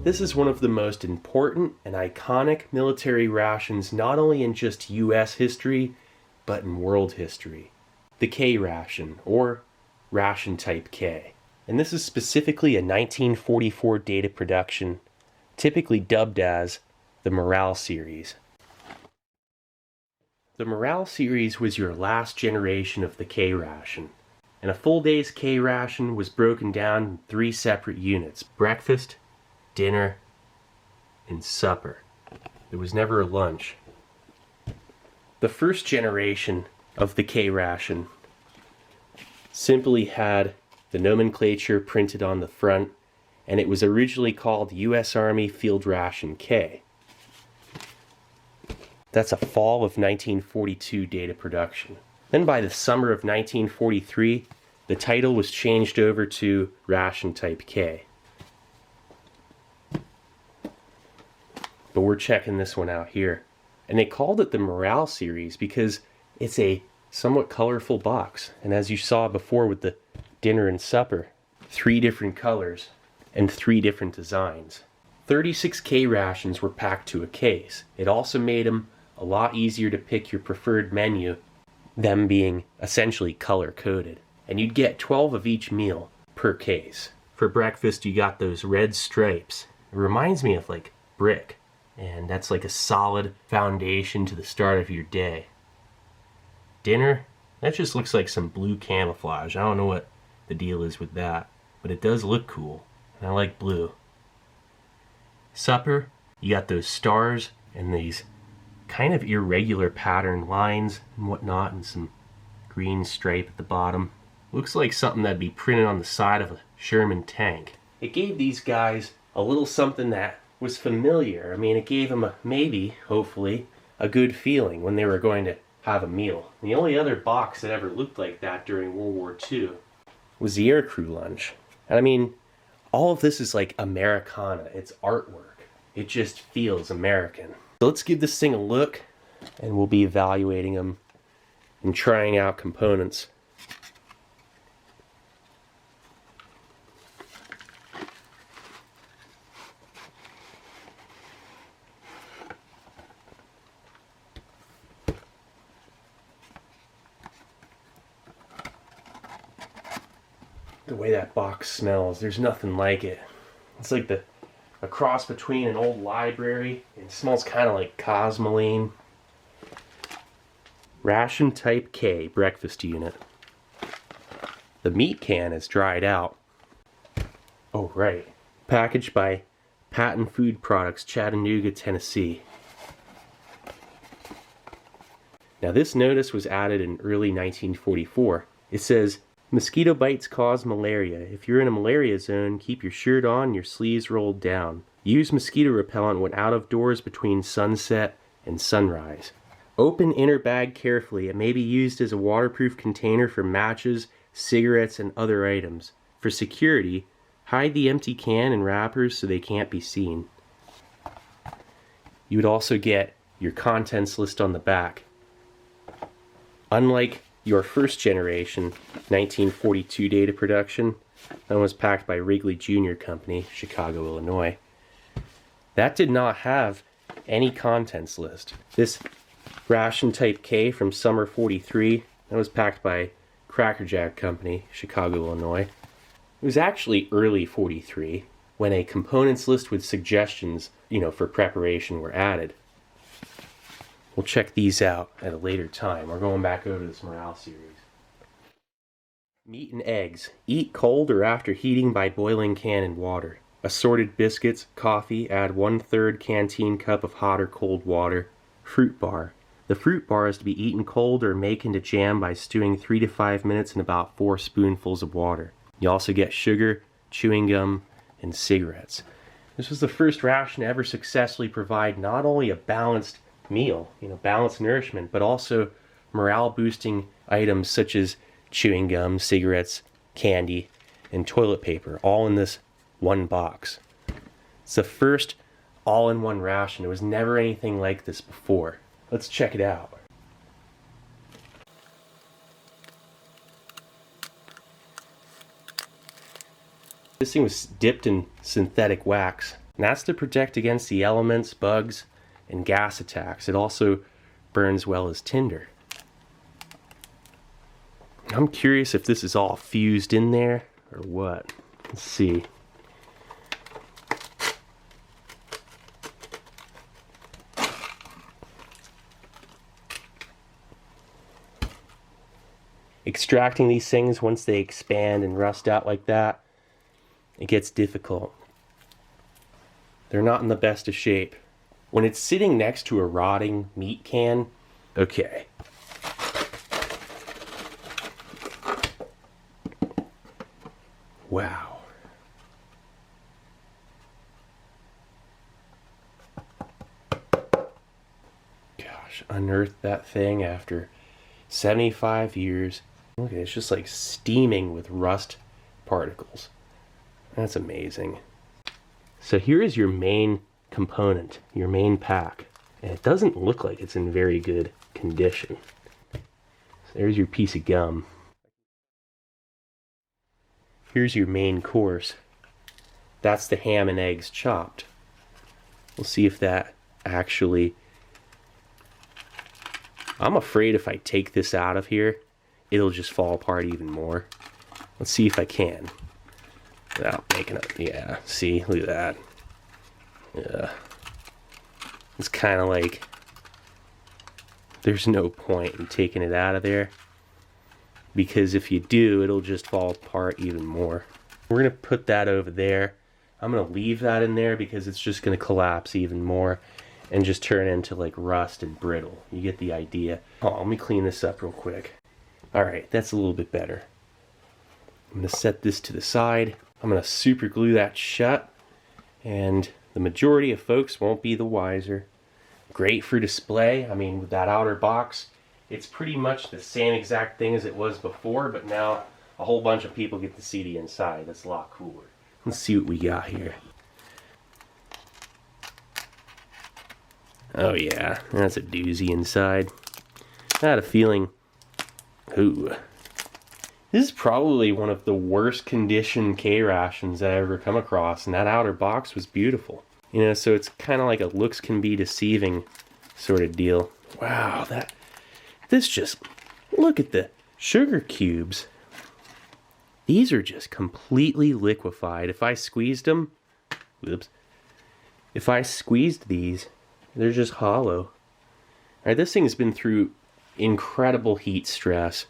This is one of the most important and iconic military rations not only in just US history, but in world history. The K Ration, or Ration Type K. And this is specifically a 1944 date of production, typically dubbed as the Morale series. The Morale series was your last generation of the K Ration, and a full day's K Ration was broken down in 3 separate units: breakfast, dinner, and supper. There was never a lunch. The first generation of the K Ration simply had the nomenclature printed on the front, and it was originally called U.S. Army Field Ration K. That's a fall of 1942 date of production. Then by the summer of 1943, the title was changed over to Ration Type K. But we're checking this one out here. And they called it the Morale series because it's a somewhat colorful box. And as you saw before with the dinner and supper, 3 different colors and 3 different designs. 36 K rations were packed to a case. It also made them a lot easier to pick your preferred menu, them being essentially color-coded. And you'd get 12 of each meal per case. For breakfast, you got those red stripes. It reminds me of like brick. And that's like a solid foundation to the start of your day. Dinner, that just looks like some blue camouflage. I don't know what the deal is with that, but it does look cool, and I like blue. Supper, you got those stars and these kind of irregular pattern lines and whatnot, and some green stripe at the bottom. Looks like something that'd be printed on the side of a Sherman tank. It gave these guys a little something that was familiar. I mean, it gave them maybe, hopefully, a good feeling when they were going to have a meal. And the only other box that ever looked like that during World War II was the aircrew lunch. And I mean, all of this is like Americana. It's artwork. It just feels American. So let's give this thing a look, and we'll be evaluating them and trying out components. The way that box smells, there's nothing like it. It's like a cross between an old library. It smells kind of like Cosmoline. Ration Type K breakfast unit. The meat can is dried out. Oh right. Packaged by Patent Food Products, Chattanooga, Tennessee. Now this notice was added in early 1944. It says, "Mosquito bites cause malaria. If you're in a malaria zone, keep your shirt on, your sleeves rolled down. Use mosquito repellent when out of doors between sunset and sunrise. Open inner bag carefully. It may be used as a waterproof container for matches, cigarettes, and other items. For security, hide the empty can in wrappers so they can't be seen." You would also get your contents list on the back. Unlike your first generation, 1942 date of production, that was packed by Wrigley Jr. Company, Chicago, Illinois. That did not have any contents list. This Ration Type K from summer 43, that was packed by Cracker Jack Company, Chicago, Illinois. It was actually early 43 when a components list with suggestions, for preparation were added. We'll check these out at a later time. We're going back over this Morale series. Meat and eggs. Eat cold or after heating by boiling can in water. Assorted biscuits, coffee, add 1/3 canteen cup of hot or cold water. Fruit bar. The fruit bar is to be eaten cold or make into jam by stewing 3 to 5 minutes in about 4 spoonfuls of water. You also get sugar, chewing gum, and cigarettes. This was the first ration to ever successfully provide not only a balanced meal, balanced nourishment, but also morale boosting items such as chewing gum, cigarettes, candy, and toilet paper, all in this one box. It's the first all-in-one ration. There was never anything like this before. Let's check it out. This thing was dipped in synthetic wax And that's to protect against the elements, bugs, and gas attacks. It also burns well as tinder. I'm curious if this is all fused in there or what. Let's see. Extracting these things, once they expand and rust out like that, it gets difficult. They're not in the best of shape. When it's sitting next to a rotting meat can, okay. Wow. Gosh, unearthed that thing after 75 years. Look at it, it's just like steaming with rust particles. That's amazing. So here is your main component, your main pack. And it doesn't look like it's in very good condition. So there's your piece of gum. Here's your main course. That's the ham and eggs chopped. We'll see if that actually... I'm afraid if I take this out of here, it'll just fall apart even more. Let's see if I can. Without making it, yeah, see, look at that. Yeah. It's kind of like, there's no point in taking it out of there, because if you do, it'll just fall apart even more. We're going to put that over there. I'm going to leave that in there because it's just going to collapse even more and just turn into like rust and brittle. You get the idea. Oh, let me clean this up real quick. Alright, that's a little bit better. I'm going to set this to the side. I'm going to super glue that shut, and the majority of folks won't be the wiser. Great for display. I mean, with that outer box, it's pretty much the same exact thing as it was before, but now a whole bunch of people get to see the inside. That's a lot cooler. Let's see what we got here. Oh yeah, that's a doozy inside. I had a feeling... Ooh. This is probably one of the worst conditioned K rations I ever come across, and that outer box was beautiful. You know, so it's kind of like a looks can be deceiving sort of deal. Wow, this just... Look at the sugar cubes. These are just completely liquefied. If I squeezed them... Whoops. If I squeezed these... They're just hollow. Alright, this thing's been through incredible heat stress.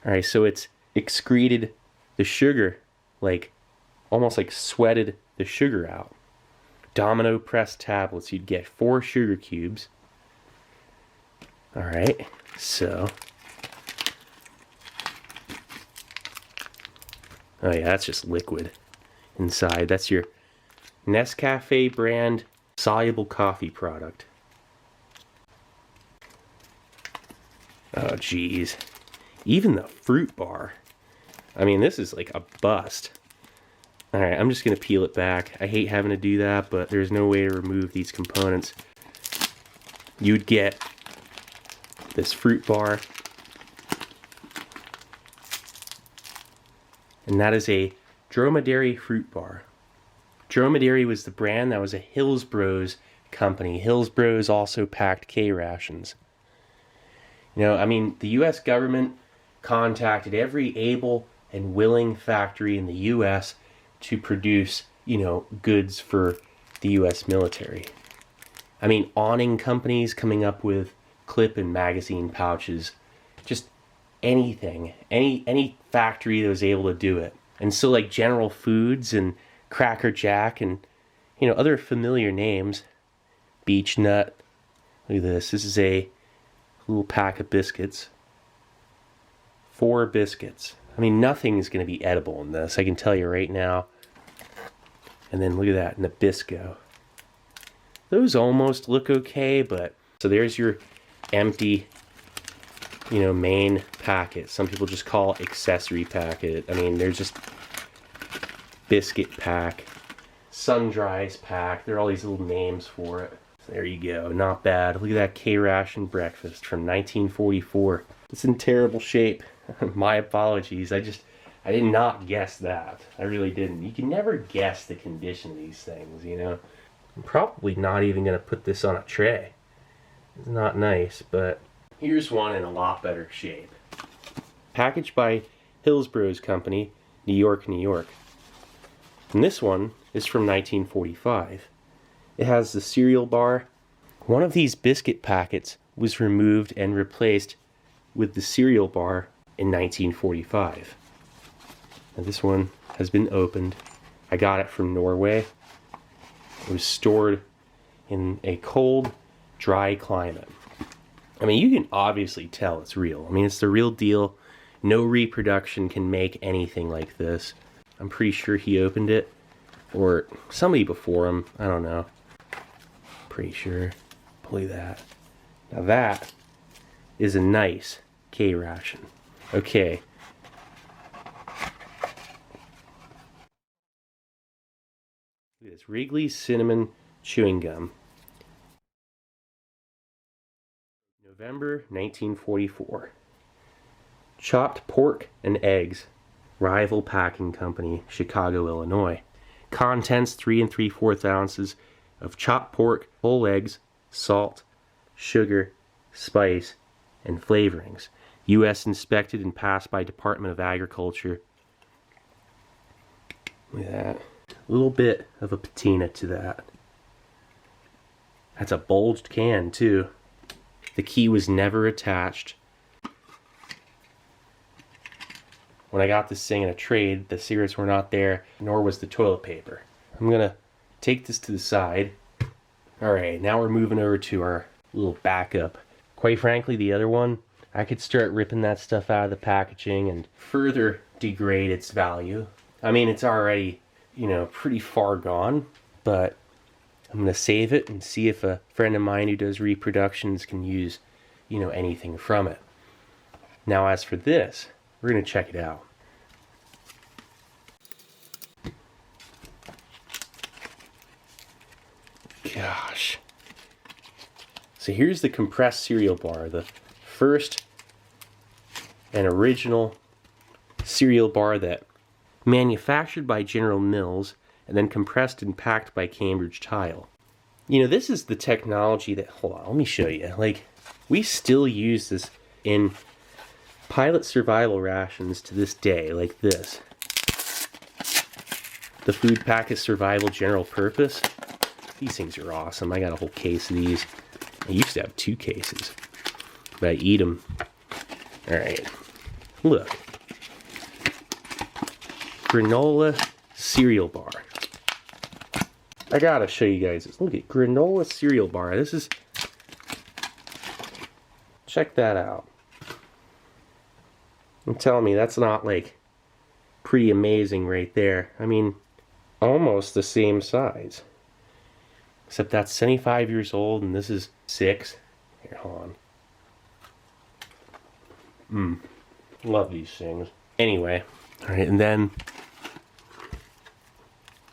Alright, so it's excreted the sugar, like, almost like sweated the sugar out. Domino pressed tablets, you'd get 4 sugar cubes. Alright, so... Oh yeah, that's just liquid inside. That's your Nescafe brand soluble coffee product. Oh geez. Even the fruit bar. I mean, this is like a bust. Alright, I'm just going to peel it back. I hate having to do that, but there's no way to remove these components. You'd get this fruit bar. And that is a dromedary fruit bar. Dromedary was the brand. That was a Hillsboro's company. Hillsboro's also packed K rations. You know, I mean, the U.S. government contacted every able and willing factory in the U.S. to produce, you know, goods for the U.S. military. I mean, awning companies coming up with clip and magazine pouches. Just anything. Any factory that was able to do it. And so, like, General Foods and Cracker Jack and, you know, other familiar names. Beech Nut. Look at this. This is a little pack of biscuits. 4 biscuits. I mean, nothing is going to be edible in this, I can tell you right now. And then look at that, Nabisco. Those almost look okay, but... So there's your empty, you know, main packet. Some people just call it accessory packet. I mean, there's just biscuit pack, sun-dries pack. There are all these little names for it. So there you go, not bad. Look at that K Ration Breakfast from 1944. It's in terrible shape. My apologies. I I did not guess that. I really didn't. You can never guess the condition of these things, you know. I'm probably not even going to put this on a tray. It's not nice, but here's one in a lot better shape. Packaged by Hillsborough's Company, New York, New York. And this one is from 1945. It has the cereal bar. One of these biscuit packets was removed and replaced with the cereal bar in 1945. And this one has been opened. I got it from Norway. It was stored in a cold, dry climate. I mean, you can obviously tell it's real. I mean, it's the real deal. No reproduction can make anything like this. I'm pretty sure he opened it, or somebody before him. I don't know. Pretty sure. Look at that. Now that is a nice K Ration. Okay. Look at this. Wrigley's Cinnamon Chewing Gum. November 1944. Chopped pork and eggs. Rival Packing Company, Chicago, Illinois. Contents 3 3/4 ounces of chopped pork, whole eggs, salt, sugar, spice, and flavorings. U.S. inspected and passed by Department of Agriculture. Look at that. A little bit of a patina to that. That's a bulged can too. The key was never attached. When I got this thing in a trade, the cigarettes were not there, nor was the toilet paper. I'm gonna take this to the side. Alright, now we're moving over to our little backup. Quite frankly, the other one, I could start ripping that stuff out of the packaging and further degrade its value. I mean, it's already, you know, pretty far gone, but I'm gonna save it and see if a friend of mine who does reproductions can use, you know, anything from it. Now, as for this, we're gonna check it out. Gosh. So here's the compressed cereal bar, the first and original cereal bar that manufactured by General Mills and then compressed and packed by Cambridge Tile. You know, this is the technology that, hold on, let me show you. Like, we still use this in pilot survival rations to this day, like this. The food packet survival general purpose. These things are awesome. I got a whole case of these. I used to have 2 cases, but I eat them. Alright, look. Granola cereal bar. I gotta show you guys this. Look at granola cereal bar. This is... Check that out. I'm telling me, that's not like pretty amazing right there. I mean, almost the same size. Except that's 75 years old and this is 6. Here, hold on. Love these things. Anyway, alright, and then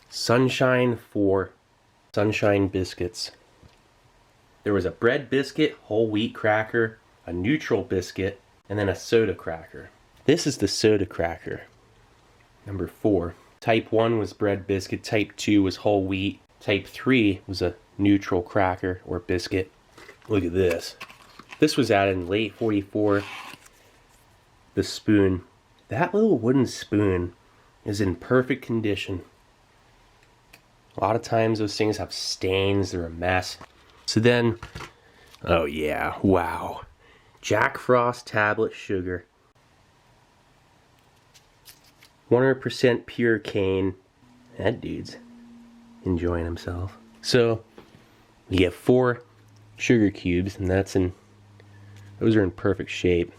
Sunshine for Sunshine biscuits. There was a bread biscuit, whole wheat cracker, a neutral biscuit, and then a soda cracker. This is the soda cracker, number 4. Type 1 was bread biscuit, type 2 was whole wheat, type 3 was a neutral cracker or biscuit. Look at this. This was added in late 44. The spoon. That little wooden spoon is in perfect condition. A lot of times those things have stains, they're a mess. So then, oh yeah, wow. Jack Frost tablet sugar. 100% pure cane. That dude's enjoying himself. So, you get 4 sugar cubes, and those are in perfect shape.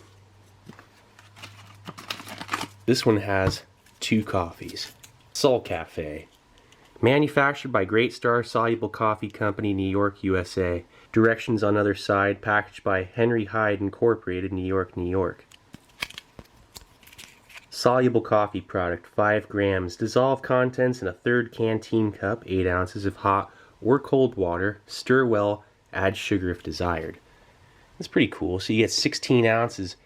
This one has 2 coffees. Sol Cafe. Manufactured by Great Star Soluble Coffee Company, New York, USA. Directions on other side. Packaged by Henry Hyde Incorporated, New York, New York. Soluble coffee product, 5 grams. Dissolve contents in a 1/3 canteen cup, 8 ounces of hot or cold water. Stir well, add sugar if desired. That's pretty cool. So you get 16 ounces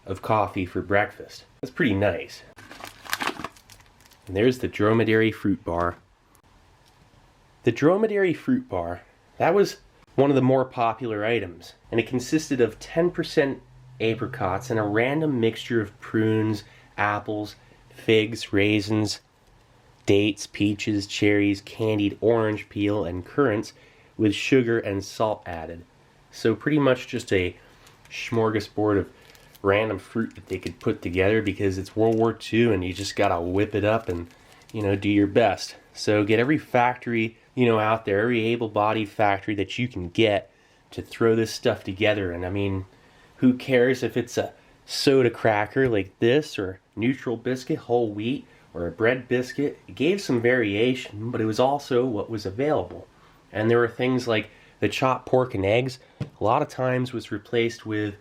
of coffee for breakfast. That's pretty nice. And there's the dromedary fruit bar. The dromedary fruit bar, that was one of the more popular items, and it consisted of 10% apricots and a random mixture of prunes, apples, figs, raisins, dates, peaches, cherries, candied orange peel, and currants with sugar and salt added. So pretty much just a smorgasbord of random fruit that they could put together, because it's World War II and you just gotta whip it up and, do your best. So get every factory, out there, every able-bodied factory that you can get to throw this stuff together. And I mean, who cares if it's a soda cracker like this, or neutral biscuit, whole wheat, or a bread biscuit. It gave some variation, but it was also what was available. And there were things like the chopped pork and eggs, a lot of times was replaced with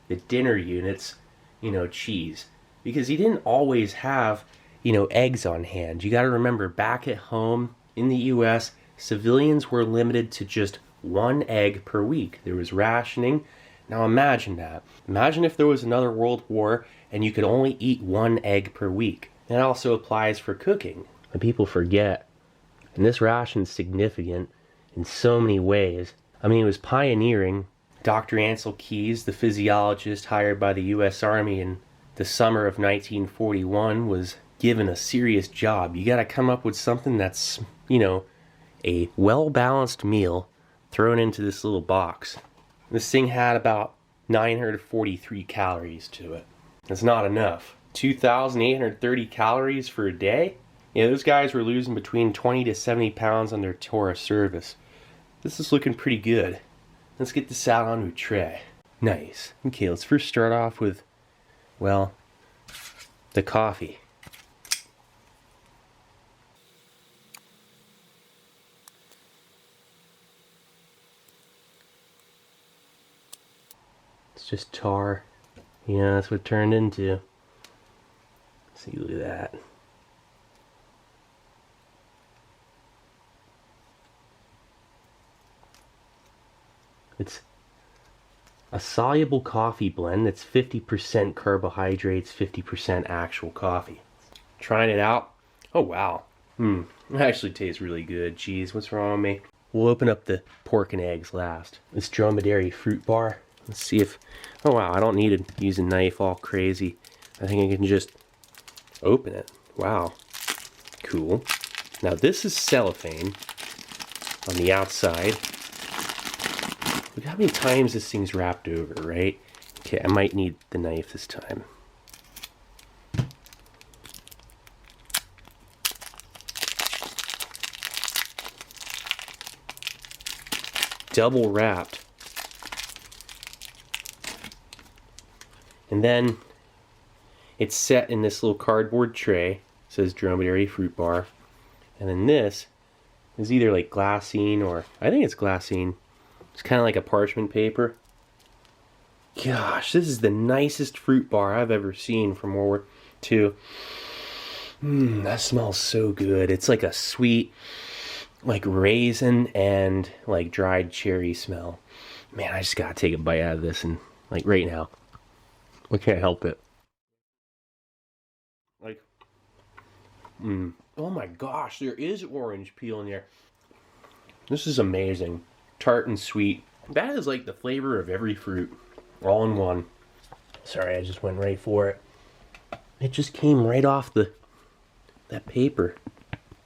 the dinner units, cheese. Because you didn't always have, eggs on hand. You got to remember, back at home in the US, civilians were limited to just one egg per week. There was rationing. Now imagine that. Imagine if there was another world war and you could only eat one egg per week. That also applies for cooking. And people forget. And this ration's significant in so many ways. I mean, it was pioneering. Dr. Ansel Keys, the physiologist hired by the US Army in the summer of 1941, was given a serious job. You gotta come up with something that's, a well-balanced meal thrown into this little box. This thing had about 943 calories to it. That's not enough. 2,830 calories for a day? Yeah, those guys were losing between 20 to 70 pounds on their tour of service. This is looking pretty good. Let's get this out onto a tray. Nice. Okay, let's first start off with, well, the coffee. It's just tar. Yeah, that's what it turned into. See, look at that. It's a soluble coffee blend that's 50% carbohydrates, 50% actual coffee. Trying it out. Oh wow. It actually tastes really good. Jeez, what's wrong with me? We'll open up the pork and eggs last. This dromedary fruit bar. Let's see if... Oh wow, I don't need to use a knife all crazy. I think I can just open it. Wow. Cool. Now this is cellophane on the outside. Look how many times this thing's wrapped over, right? Okay, I might need the knife this time. Double wrapped. And then it's set in this little cardboard tray. It says dromedary fruit bar. And then this is either like glassine, or I think it's glassine. It's kind of like a parchment paper. Gosh, this is the nicest fruit bar I've ever seen from World War II. That smells so good. It's like a sweet, like raisin and like dried cherry smell. Man, I just gotta take a bite out of this, and like right now. I can't help it. Like, oh my gosh, there is orange peel in there. This is amazing. Tart and sweet. That is like the flavor of every fruit, all in one. Sorry, I just went right for it. It just came right off that paper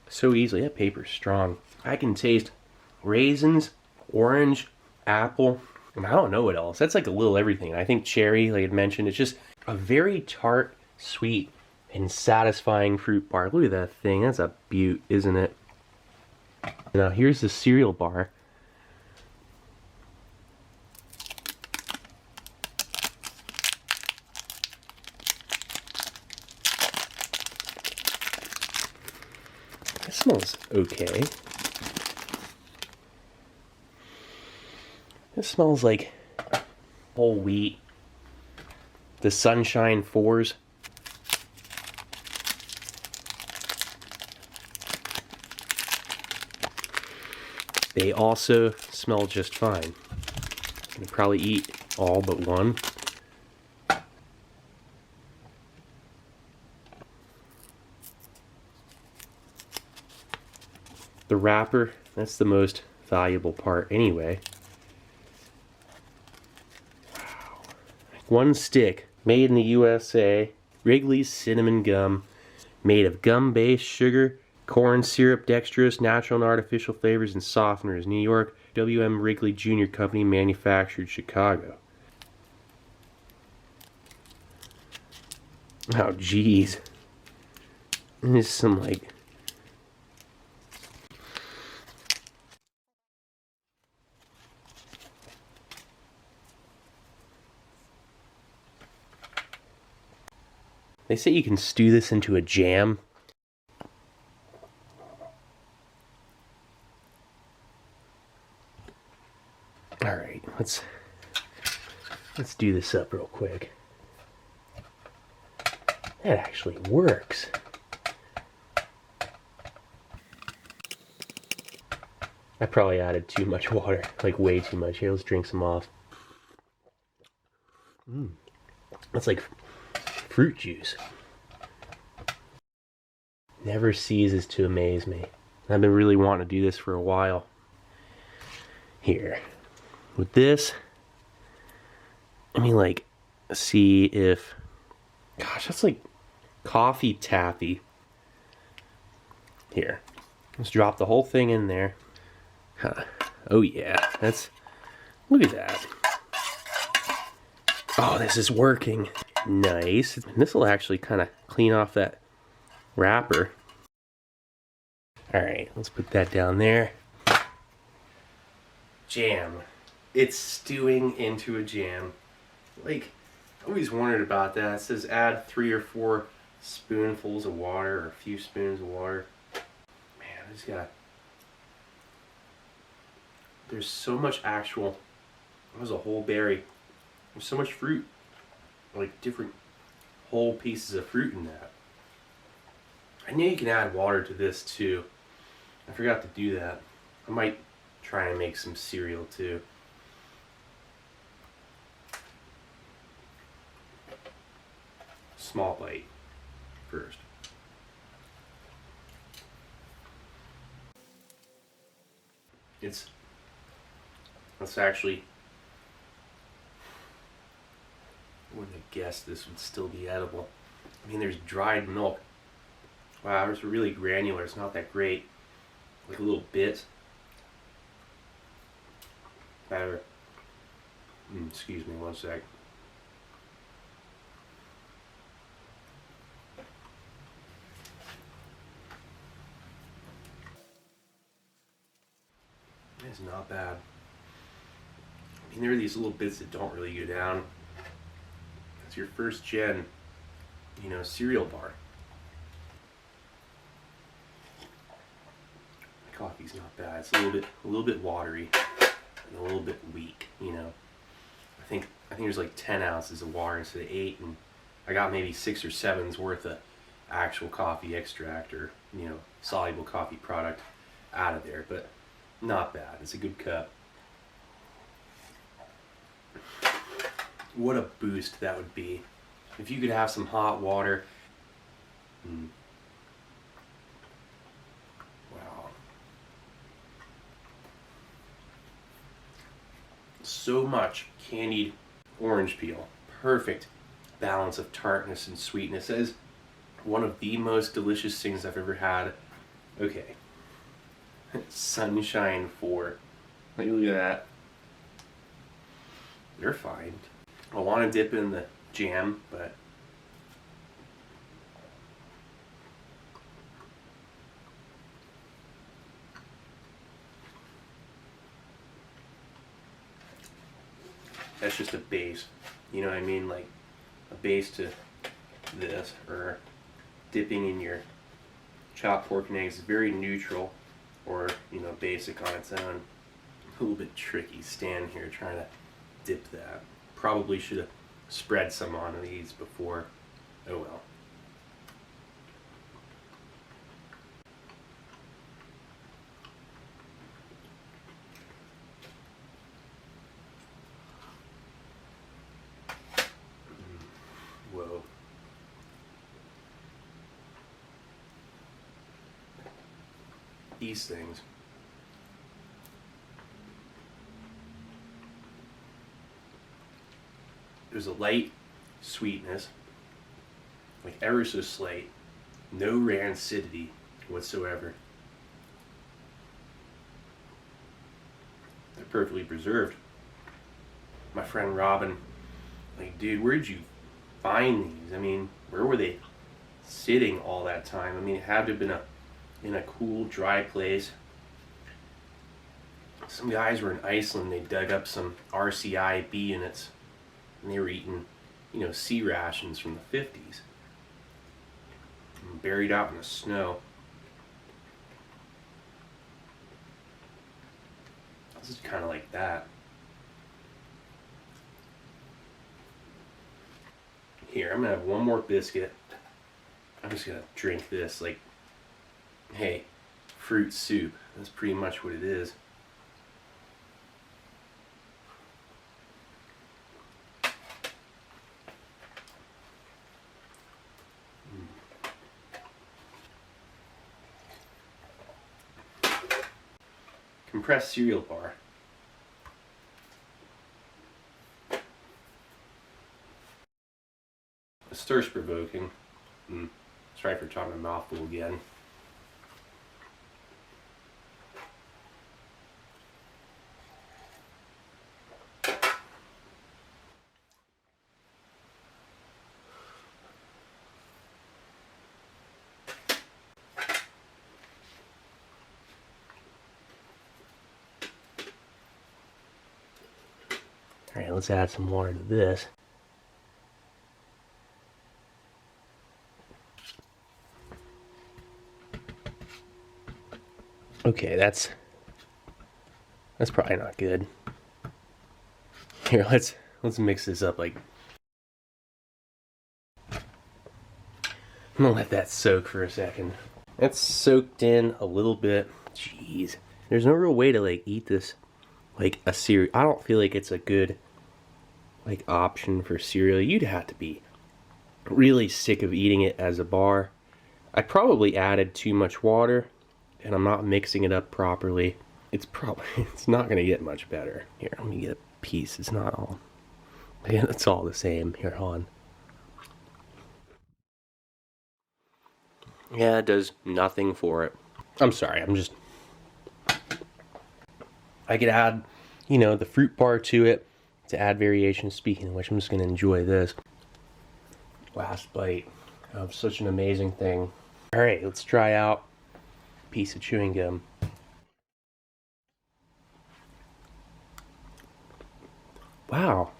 so easily. That paper's strong. I can taste raisins, orange, apple, and I don't know what else. That's like a little everything. I think cherry, like I mentioned, it's just a very tart, sweet, and satisfying fruit bar. Look at that thing. That's a beaut, isn't it? Now here's the cereal bar. It smells okay. It smells like whole wheat. The Sunshine 4s. They also smell just fine. I can probably eat all but one. The wrapper, that's the most valuable part anyway. Wow. One stick, made in the USA. Wrigley's Cinnamon Gum, made of gum-based sugar, corn syrup, dextrose, natural and artificial flavors, and softeners. New York, W.M. Wrigley Jr. Company, manufactured Chicago. Oh, geez. This is some, like... They say you can stew this into a jam. Alright, let's do this up real quick. That actually works. I probably added too much water, like way too much. Here, let's drink some off. That's like fruit juice. Never ceases to amaze me. I've been really wanting to do this for a while. Here, with this, let me like see if, gosh, that's like coffee taffy. Here, let's drop the whole thing in there. Huh. Oh yeah, that's, look at that. Oh, this is working. Nice. This will actually kind of clean off that wrapper. Alright, let's put that down there. Jam. It's stewing into a jam. Like, I always wondered about that. It says add 3 or 4 spoonfuls of water, or a few spoons of water. Man, I just got... There's so much actual... That was a whole berry. There's so much fruit. Like different whole pieces of fruit in that. I know you can add water to this too. I forgot to do that. I might try and make some cereal too. Small bite first. That's actually, I wouldn't have guessed this would still be edible. I mean, there's dried milk. Wow, it's really granular. It's not that great. Like a little bit. Better. Excuse me one sec. It's not bad. I mean, there are these little bits that don't really go down. It's your first gen, cereal bar. The coffee's not bad. It's a little bit watery and a little bit weak. I think there's like 10 ounces of water instead of 8, and I got maybe 6 or 7's worth of actual coffee extract or soluble coffee product out of there, but not bad. It's a good cup. What a boost that would be if you could have some hot water. Wow. So much candied orange peel. Perfect balance of tartness and sweetness. That is one of the most delicious things I've ever had. Okay. Sunshine 4. Look at that. They're fine. I want to dip in the jam, but that's just a base. You know what I mean? Like a base to this, or dipping in your chopped pork and eggs is very neutral, or basic on its own. A little bit tricky stand here trying to dip that. Probably should have spread some on these before. Oh well. Whoa. these things. There's a light sweetness, like ever so slight, no rancidity whatsoever. They're perfectly preserved. My friend Robin, like, dude, where'd you find these? I mean, where were they sitting all that time? I mean, it had to have been in a cool, dry place. Some guys were in Iceland. They dug up some RCI bee units, and they were eating, sea rations from the 50s, and buried out in the snow. This is kind of like that. Here, I'm gonna have one more biscuit. I'm just gonna drink this like, hey, fruit soup. That's pretty much what it is. Compressed cereal bar. It's thirst provoking. Sorry for talking a mouthful again. Alright, let's add some water to this. Okay, that's probably not good. Here, let's mix this up. Like, I'm gonna let that soak for a second. It's soaked in a little bit. Jeez, there's no real way to like eat this like a cereal. I don't feel like it's a good like option for cereal. You'd have to be really sick of eating it as a bar. I probably added too much water, and I'm not mixing it up properly. It's not gonna get much better. Here, let me get a piece. It's not all, yeah, it's all the same. Here, hold on. Yeah, it does nothing for it. I'm sorry, I could add, the fruit bar to it to add variation. Speaking of which, I'm just gonna enjoy this last bite of such an amazing thing. All right, let's try out a piece of chewing gum. Wow,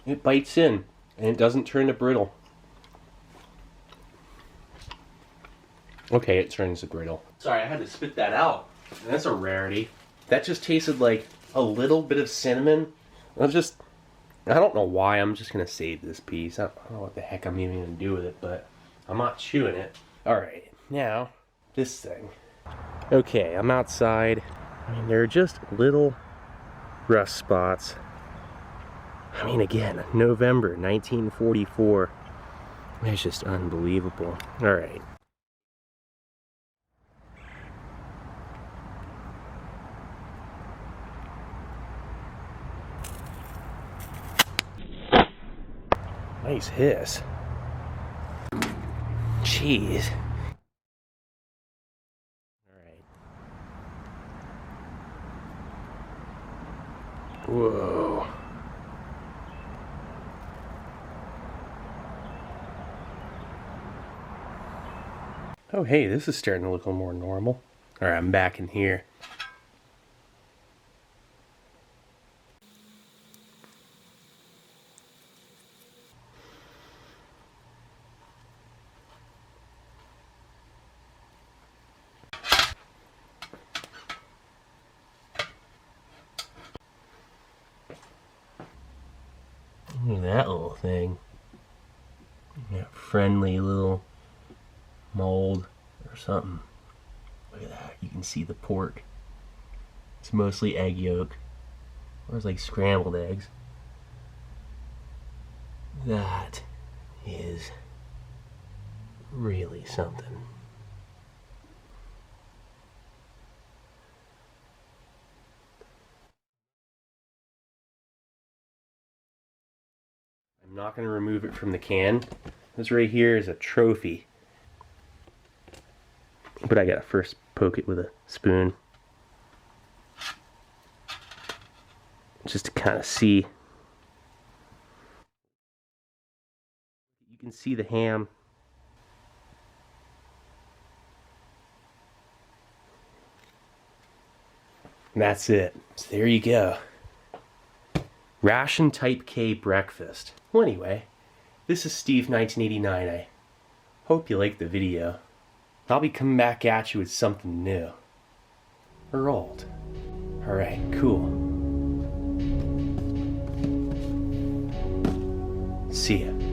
it bites in and it doesn't turn to brittle. Okay, it turns to brittle. Sorry, I had to spit that out. That's a rarity. That just tasted like a little bit of cinnamon. I don't know why. I'm just gonna save this piece. I don't know what the heck I'm even gonna do with it, but I'm not chewing it. Alright, now, this thing. Okay, I'm outside. I mean, there are just little rust spots. I mean, again, November 1944. It's just unbelievable. Alright. Nice hiss. Jeez. Alright. Whoa. Oh, hey, this is starting to look a little more normal. Alright, I'm back in here. Look at that little thing. That friendly little mold or something. Look at that. You can see the pork. It's mostly egg yolk. Or it's like scrambled eggs. That is really something. not going to remove it from the can. This right here is a trophy. But I gotta first poke it with a spoon. Just to kind of see. You can see the ham. And that's it. So there you go. Ration Type K breakfast. Well, anyway, this is Steve 1989. I hope you liked the video. I'll be coming back at you with something new. Or old. Alright, cool. See ya.